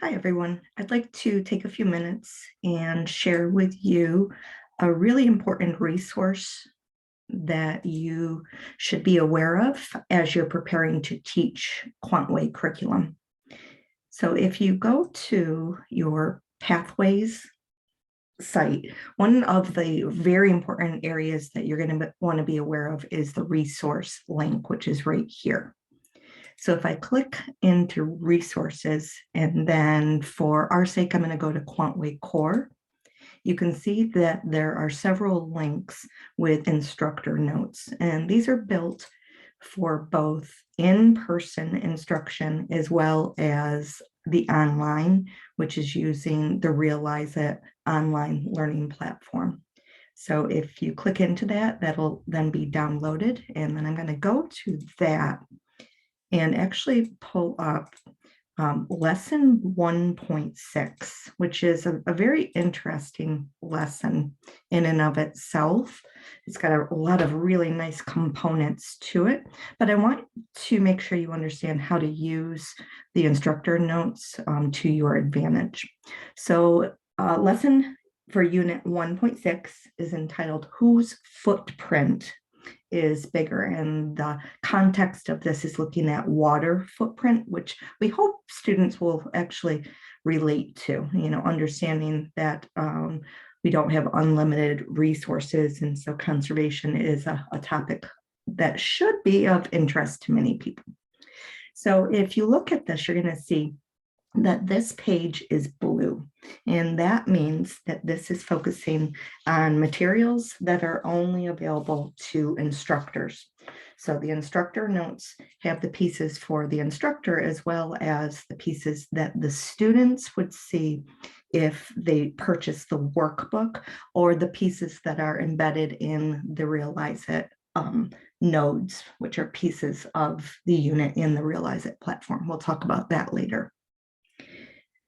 Hi, everyone. I'd like to take a few minutes and share with you a really important resource that you should be aware of as you're preparing to teach QuantWay curriculum. So if you go to your Pathways site, one of the very important areas that you're going to want to be aware of is the resource link, which is right here. So if I click into resources, and then for our sake, I'm going to go to QuantWay Core, you can see that there are several links with instructor notes, and these are built for both in-person instruction as well as the online, which is using the Realize It online learning platform. So if you click into that, that'll then be downloaded, and then I'm going to go to that and actually pull up lesson 1.6, which is a very interesting lesson in and of itself. It's got a lot of really nice components to it, but I want to make sure you understand how to use the instructor notes to your advantage. So lesson for unit 1.6 is entitled Whose Footprint is bigger, and the context of this is looking at water footprint, which we hope students will actually relate to, understanding that we don't have unlimited resources, and so conservation is a topic that should be of interest to many people. So if you look at this, you're going to see that this page is blue, and that means that this is focusing on materials that are only available to instructors. So the instructor notes have the pieces for the instructor as well as the pieces that the students would see if they purchase the workbook, or the pieces that are embedded in the Realize It nodes, which are pieces of the unit in the Realize It platform. We'll talk about that later.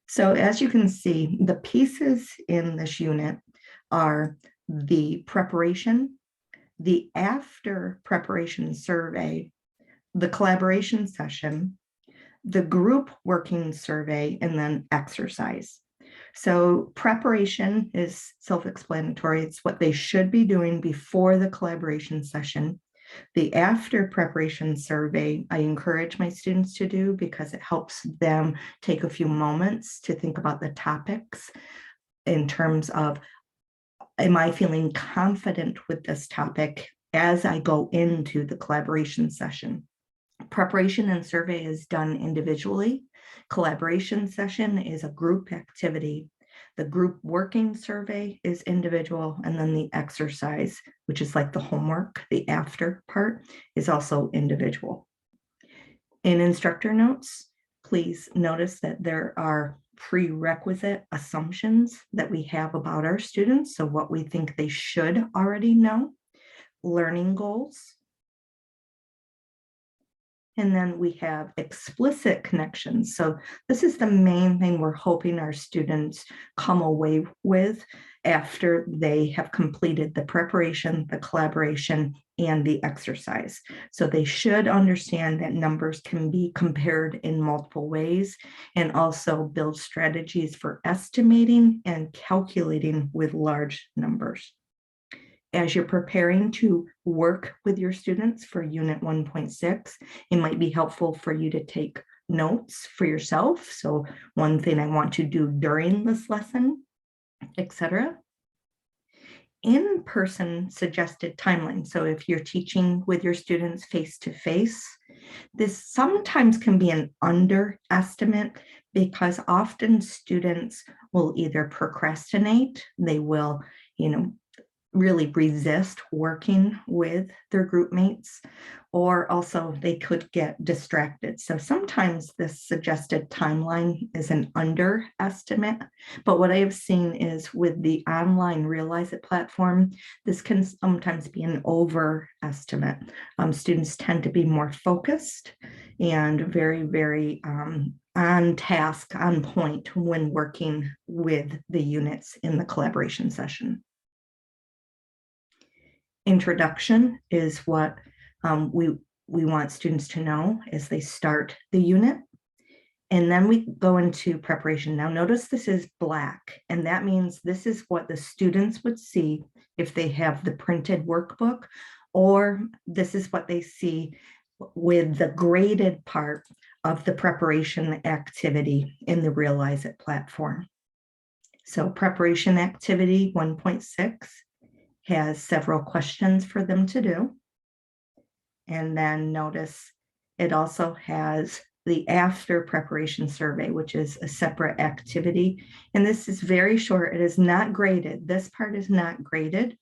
So as you can see, the pieces in this unit are the preparation, the after preparation survey, the collaboration session, the group working survey, and then exercise. So preparation is self-explanatory. It's what they should be doing before the collaboration session. The after preparation survey, I encourage my students to do because it helps them take a few moments to think about the topics in terms of, am I feeling confident with this topic as I go into the collaboration session? Preparation and survey is done individually. Collaboration session is a group activity. The group working survey is individual, and then the exercise, which is like the homework, the after part, is also individual. In instructor notes, please notice that there are prerequisite assumptions that we have about our students, so what we think they should already know, learning goals, and then we have explicit connections. So this is the main thing we're hoping our students come away with after they have completed the preparation, the collaboration, and the exercise. So they should understand that numbers can be compared in multiple ways, and also build strategies for estimating and calculating with large numbers. As you're preparing to work with your students for Unit 1.6, it might be helpful for you to take notes for yourself. So one thing I want to do during this lesson, etc. In-person suggested timeline. So if you're teaching with your students face-to-face, this sometimes can be an underestimate because often students will either procrastinate, they will, really resist working with their group mates, or also they could get distracted. So sometimes this suggested timeline is an underestimate, but what I have seen is with the online Realize It platform, this can sometimes be an overestimate. Students tend to be more focused and very, very on task, on point when working with the units in the collaboration session. Introduction is what we want students to know as they start the unit. And then we go into preparation. Now notice this is black, and that means this is what the students would see if they have the printed workbook, or this is what they see with the graded part of the preparation activity in the Realize It platform. So preparation activity 1.6 has several questions for them to do. And then notice it also has the after preparation survey, which is a separate activity. And this is very short. It is not graded. This part is not graded.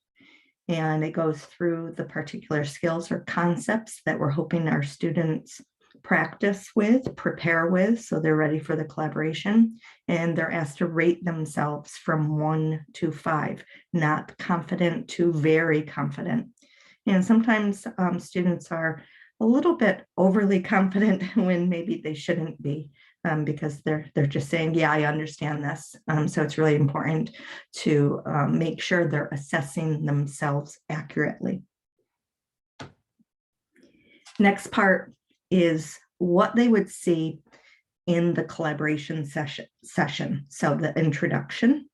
And it goes through the particular skills or concepts that we're hoping our students practice with, prepare with, so they're ready for the collaboration. And they're asked to rate themselves from 1 to 5, not confident to very confident. And sometimes students are a little bit overly confident when maybe they shouldn't be, because they're just saying, yeah, I understand this. So it's really important to make sure they're assessing themselves accurately. Next part is what they would see in the collaboration session. So the introduction.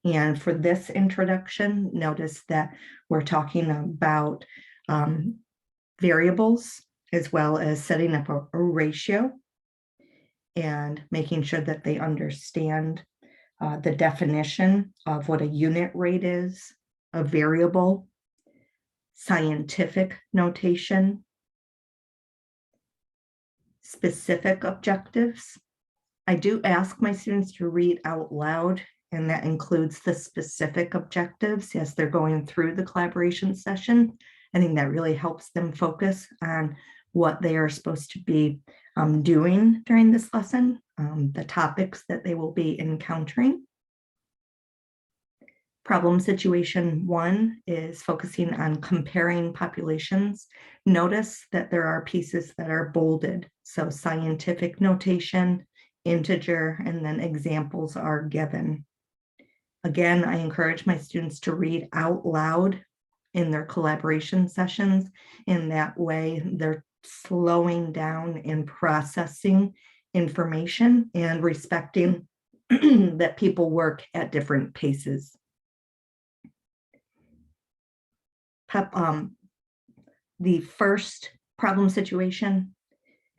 And for this introduction, notice that we're talking about variables, as well as setting up a ratio and making sure that they understand the definition of what a unit rate is, a variable, scientific notation, specific objectives. I do ask my students to read out loud, and that includes the specific objectives as they're going through the collaboration session. I think that really helps them focus on what they are supposed to be doing during this lesson, the topics that they will be encountering. Problem situation 1 is focusing on comparing populations. Notice that there are pieces that are bolded. So scientific notation, integer, and then examples are given. Again, I encourage my students to read out loud in their collaboration sessions. In that way, they're slowing down and processing information and respecting that people work at different paces. The first problem situation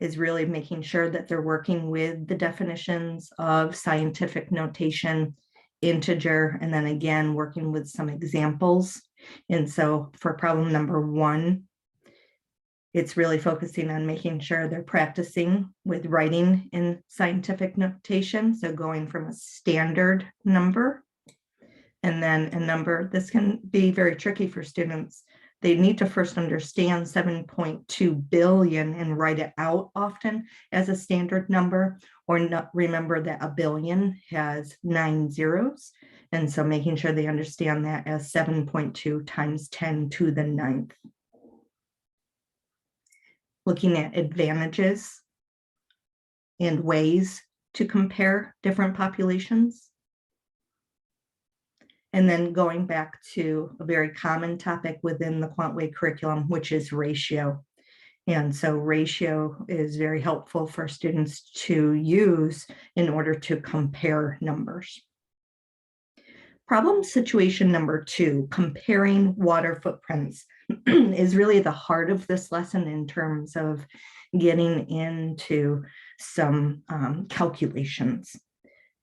is really making sure that they're working with the definitions of scientific notation, integer, and then again, working with some examples. And so for problem number 1, it's really focusing on making sure they're practicing with writing in scientific notation. So going from a standard number and then a number, this can be very tricky for students. They need to first understand 7.2 billion and write it out often as a standard number, or not remember that a billion has 9 zeros. And so making sure they understand that as 7.2 times 10 to the 9th. Looking at advantages and ways to compare different populations. And then going back to a very common topic within the QuantWay curriculum, which is ratio. And so ratio is very helpful for students to use in order to compare numbers. Problem situation number 2, comparing water footprints, is really the heart of this lesson in terms of getting into some calculations.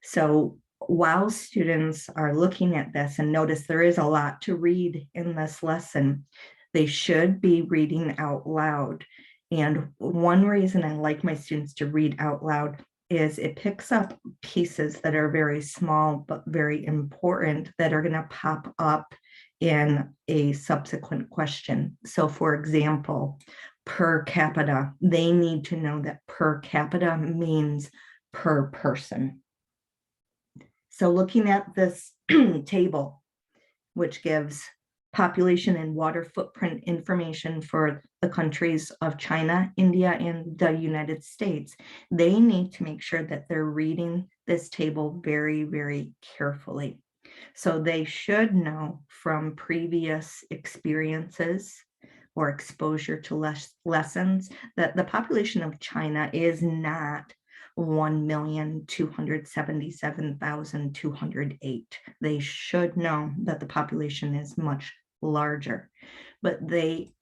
So while students are looking at this, and notice there is a lot to read in this lesson, they should be reading out loud. And one reason I like my students to read out loud is it picks up pieces that are very small but very important that are going to pop up in a subsequent question. So for example, per capita, they need to know that per capita means per person. So looking at this table, which gives population and water footprint information for the countries of China, India, and the United States, they need to make sure that they're reading this table very, very carefully. So they should know from previous experiences or exposure to lessons that the population of China is not 1,277,208. They should know that the population is much larger, but they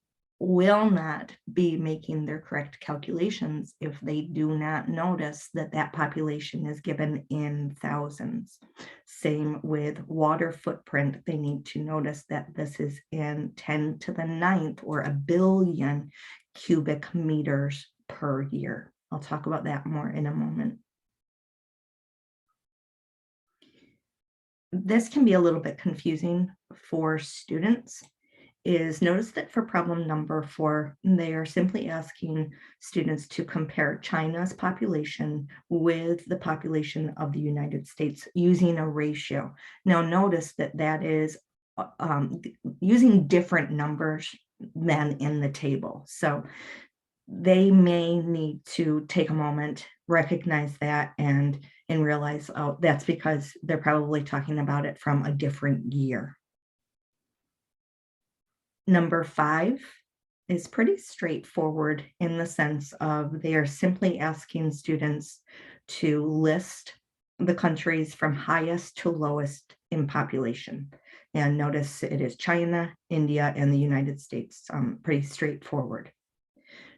will not be making their correct calculations if they do not notice that that population is given in thousands. Same with water footprint. They need to notice that this is in 10 to the 9th or a billion cubic meters per year. I'll talk about that more in a moment. This can be a little bit confusing for students. Is notice that for problem number 4, they are simply asking students to compare China's population with the population of the United States using a ratio. Now notice that that is using different numbers than in the table. So they may need to take a moment, recognize that, and realize, oh, that's because they're probably talking about it from a different year. Number 5 is pretty straightforward in the sense of they are simply asking students to list the countries from highest to lowest in population. And notice it is China, India, and the United States. Pretty straightforward.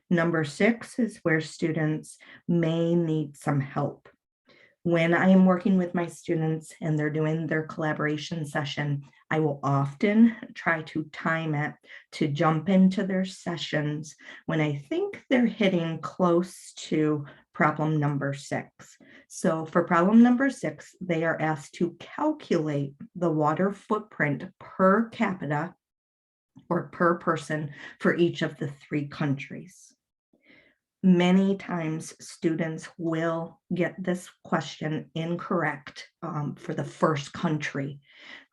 Number 6 is where students may need some help. When I am working with my students and they're doing their collaboration session, I will often try to time it to jump into their sessions when I think they're hitting close to problem number 6. So for problem number 6, they are asked to calculate the water footprint per capita or per person for each of the 3 countries. Many times students will get this question incorrect for the first country,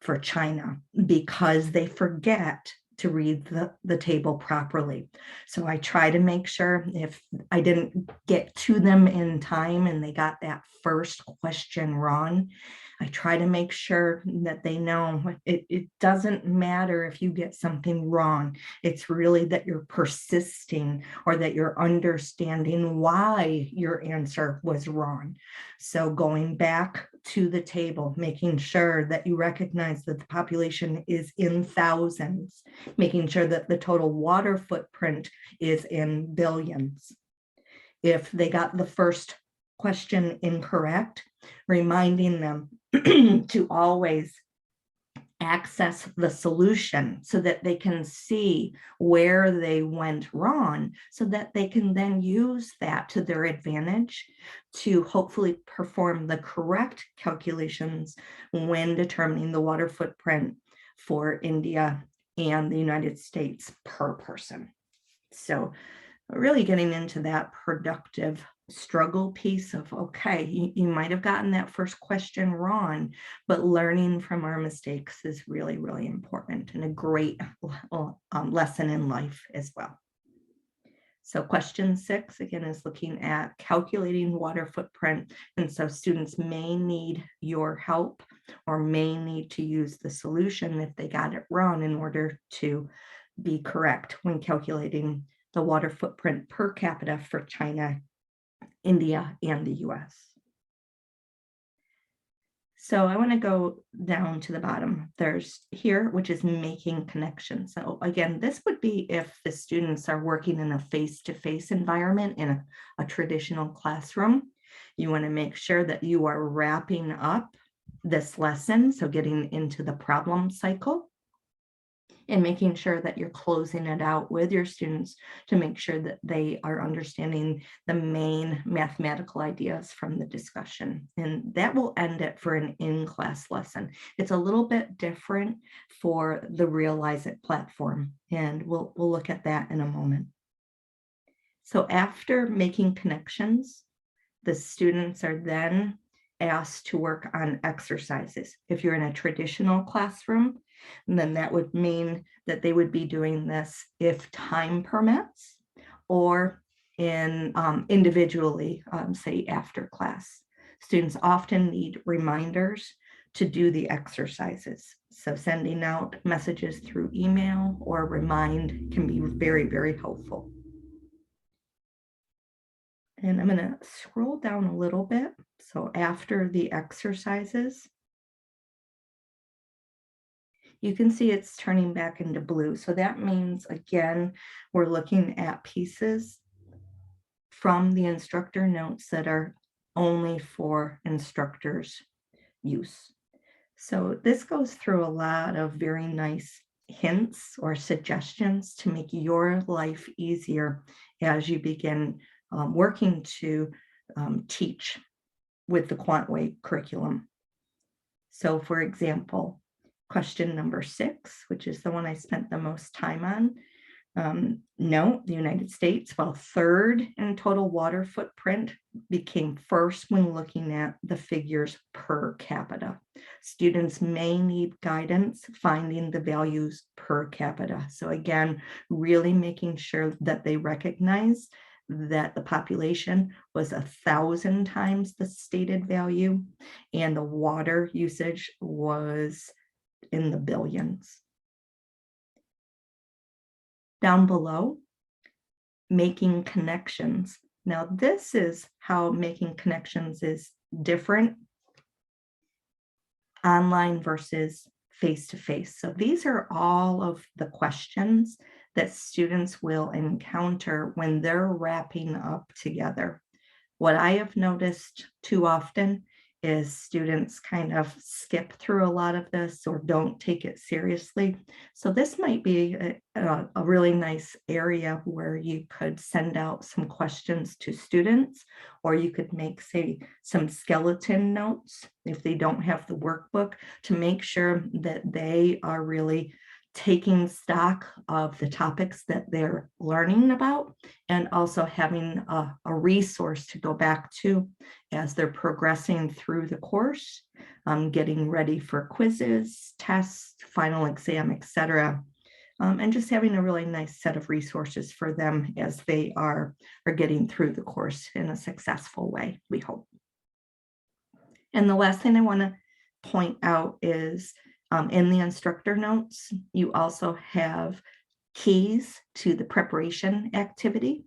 for China, because they forget to read the table properly. So I try to make sure if I didn't get to them in time and they got that first question wrong, I try to make sure that they know it doesn't matter if you get something wrong. It's really that you're persisting or that you're understanding why your answer was wrong. So going back to the table, making sure that you recognize that the population is in thousands, making sure that the total water footprint is in billions. If they got the first question incorrect, reminding them to always access the solution so that they can see where they went wrong, so that they can then use that to their advantage to hopefully perform the correct calculations when determining the water footprint for India and the United States per person. So really getting into that productive struggle piece of, okay, you might have gotten that first question wrong, but learning from our mistakes is really, really important and a great lesson in life as well. So question 6, again, is looking at calculating water footprint. And so students may need your help or may need to use the solution if they got it wrong in order to be correct when calculating the water footprint per capita for China, India, and the US. So I want to go down to the bottom. There's here, which is making connections. So again, this would be if the students are working in a face-to-face environment in a traditional classroom. You want to make sure that you are wrapping up this lesson, so getting into the problem cycle, and making sure that you're closing it out with your students to make sure that they are understanding the main mathematical ideas from the discussion. And that will end it for an in-class lesson. It's a little bit different for the Realize It platform, and we'll look at that in a moment. So after making connections, the students are then asked to work on exercises. If you're in a traditional classroom, then that would mean that they would be doing this if time permits, or in individually, say after class. Students often need reminders to do the exercises. So sending out messages through email or remind can be very, very helpful. And I'm going to scroll down a little bit. So after the exercises, you can see it's turning back into blue. So that means, again, we're looking at pieces from the instructor notes that are only for instructors' use. So this goes through a lot of very nice hints or suggestions to make your life easier as you begin working to teach with the QuantWay curriculum. So for example, question number 6, which is the one I spent the most time on. Note the United States, while third in total water footprint, became first when looking at the figures per capita. Students may need guidance finding the values per capita. So again, really making sure that they recognize that the population was 1,000 times the stated value and the water usage was in the billions. Down below, making connections. Now, this is how making connections is different online versus face-to-face. So these are all of the questions that students will encounter when they're wrapping up together. What I have noticed too often is students kind of skip through a lot of this or don't take it seriously. So this might be a really nice area where you could send out some questions to students, or you could make, say, some skeleton notes if they don't have the workbook to make sure that they are really taking stock of the topics that they're learning about, and also having a resource to go back to as they're progressing through the course, getting ready for quizzes, tests, final exam, etc. And just having a really nice set of resources for them as they are getting through the course in a successful way, we hope. And the last thing I want to point out is in the instructor notes, you also have keys to the preparation activity,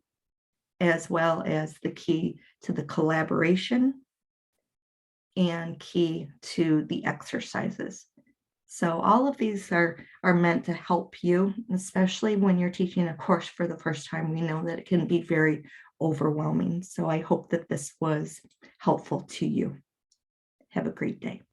as well as the key to the collaboration and key to the exercises. So all of these are meant to help you, especially when you're teaching a course for the first time. We know that it can be very overwhelming. So I hope that this was helpful to you. Have a great day.